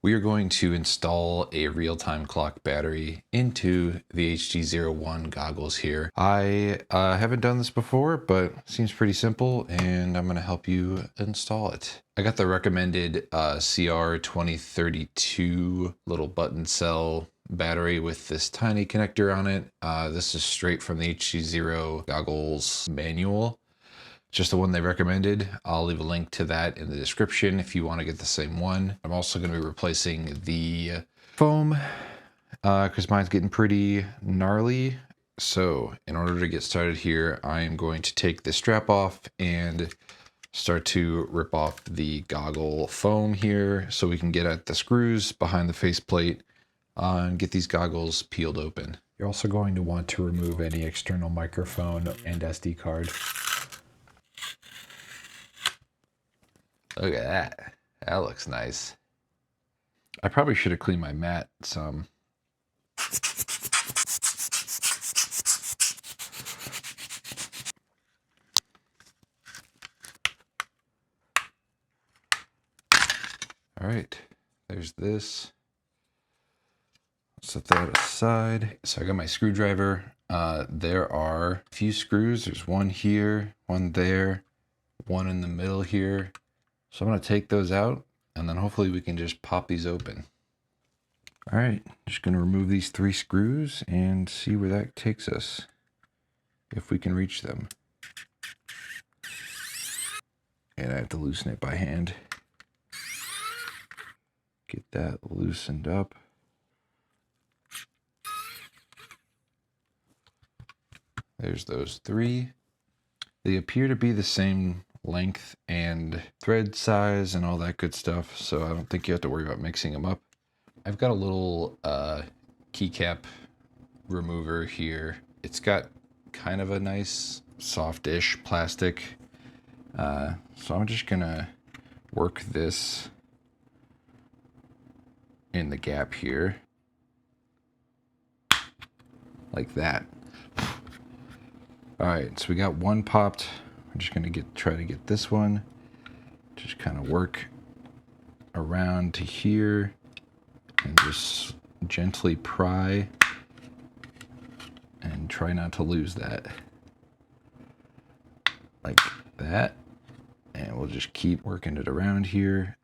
We are going to install a real-time clock battery into the HD01 goggles here. I haven't done this before, but seems pretty simple, and I'm going to help you install it. I got the recommended CR2032 little button cell battery with this tiny connector on it. This is straight from the HD0 goggles manual. Just the one they recommended. I'll leave a link to that in the description if you want to get the same one. I'm also going to be replacing the foam because mine's getting pretty gnarly. So in order to get started here, I am going to take the strap off and start to rip off the goggle foam here so we can get at the screws behind the faceplate and get these goggles peeled open. You're also going to want to remove any external microphone and SD card. Look at that. That looks nice. I probably should have cleaned my mat some. All right, there's this. Set that aside. So I got my screwdriver. There are a few screws. There's one here, one there, one in the middle here. So I'm gonna take those out and then hopefully we can just pop these open. All right, just gonna remove these 3 screws and see where that takes us, if we can reach them. And I have to loosen it by hand. Get that loosened up. There's those 3. They appear to be the same length and thread size and all that good stuff, so I don't think you have to worry about mixing them up. I've got a little keycap remover here. It's got kind of a nice softish plastic, so I'm just gonna work this in the gap here like that. All right, so we got one popped. We're just gonna try to get this one. Just kind of work around to here and just gently pry and try not to lose that. Like that. And we'll just keep working it around here.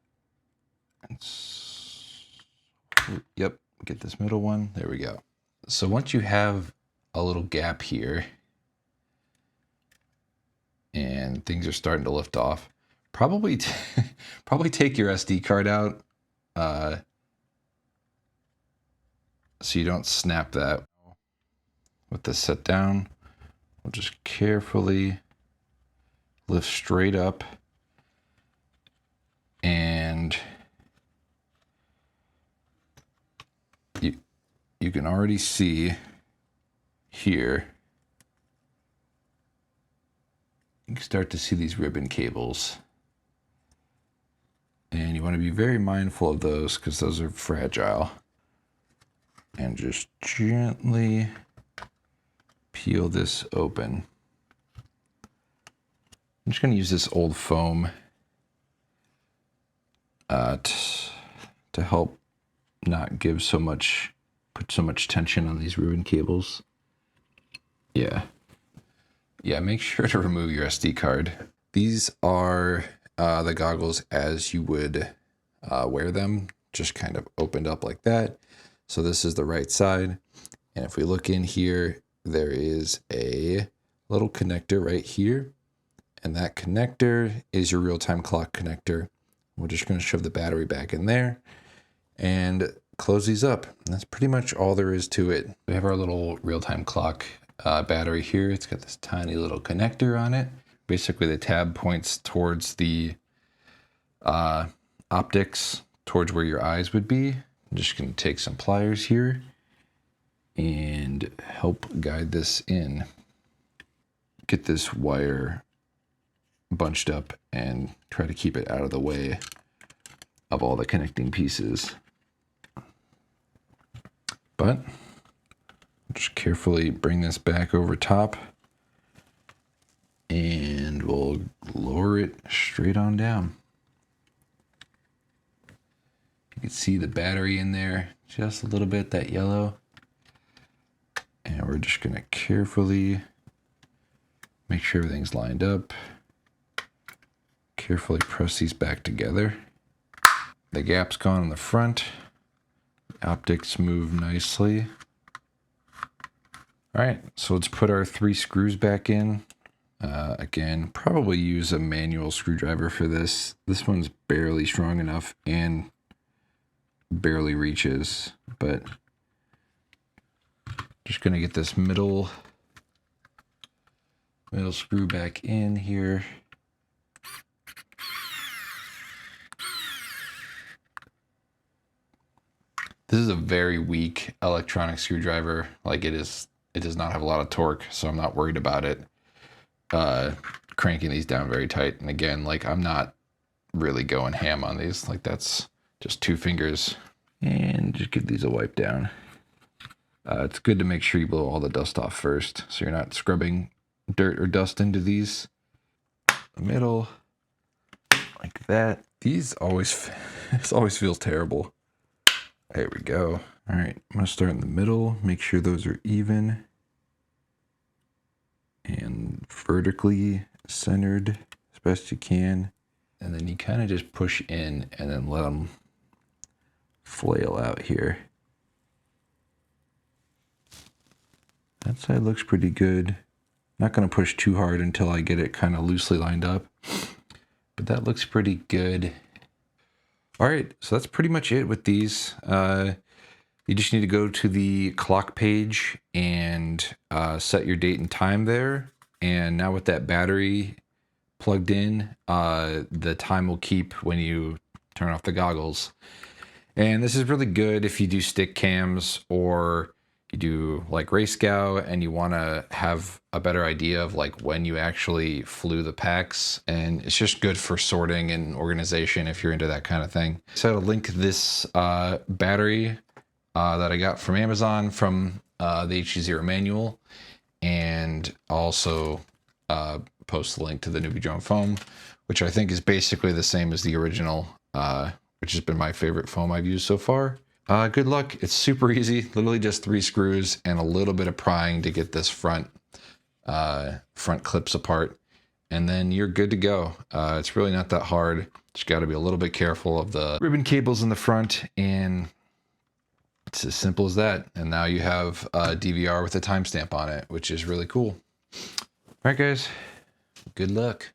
Yep, get this middle one. There we go. So once you have a little gap here and things are starting to lift off, probably take your SD card out so you don't snap that. With this set down, we'll just carefully lift straight up, and you can already see here, you can start to see these ribbon cables. And you want to be very mindful of those because those are fragile. And just gently peel this open. I'm just going to use this old foam to help not give so much, put so much tension on these ribbon cables. Yeah, make sure to remove your SD card. These are the goggles as you would wear them, just kind of opened up like that. So this is the right side. And if we look in here, there is a little connector right here. And that connector is your real-time clock connector. We're just going to shove the battery back in there and close these up. And that's pretty much all there is to it. We have our little real-time clock battery here. It's got this tiny little connector on it. Basically, the tab points towards the optics, towards where your eyes would be. I'm just going to take some pliers here and help guide this in. Get this wire bunched up and try to keep it out of the way of all the connecting pieces. But just carefully bring this back over top and we'll lower it straight on down. You can see the battery in there, just a little bit, that yellow. And we're just gonna carefully make sure everything's lined up. Carefully press these back together. The gap's gone in the front. Optics move nicely. All right, so let's put our 3 screws back in. Again, probably use a manual screwdriver for this. This one's barely strong enough and barely reaches, but just gonna get this middle screw back in here. This is a very weak electronic screwdriver. Like it does not have a lot of torque, so I'm not worried about it cranking these down very tight. And again, like I'm not really going ham on these. Like that's just 2 fingers. And just give these a wipe down. It's good to make sure you blow all the dust off first, so you're not scrubbing dirt or dust into these. The middle, like that. These always, this always feels terrible. There we go. All right, I'm gonna start in the middle, make sure those are even and vertically centered as best you can. And then you kind of just push in and then let them flail out here. That side looks pretty good. Not gonna push too hard until I get it kind of loosely lined up, but that looks pretty good. All right, so that's pretty much it with these. You just need to go to the clock page and set your date and time there. And now with that battery plugged in, the time will keep when you turn off the goggles. And this is really good if you do stick cams or you do like race scout and you want to have a better idea of like when you actually flew the packs. And it's just good for sorting and organization if you're into that kind of thing. So I'll link this battery that I got from Amazon from the HD0 manual, and also post the link to the Newbie Drone foam, which I think is basically the same as the original, which has been my favorite foam I've used so far. Good luck. It's super easy, literally just 3 screws and a little bit of prying to get this front clips apart, and then you're good to go. It's really not that hard. Just got to be a little bit careful of the ribbon cables in the front, and it's as simple as that. And now you have a DVR with a timestamp on it, which is really cool. All right, guys, good luck.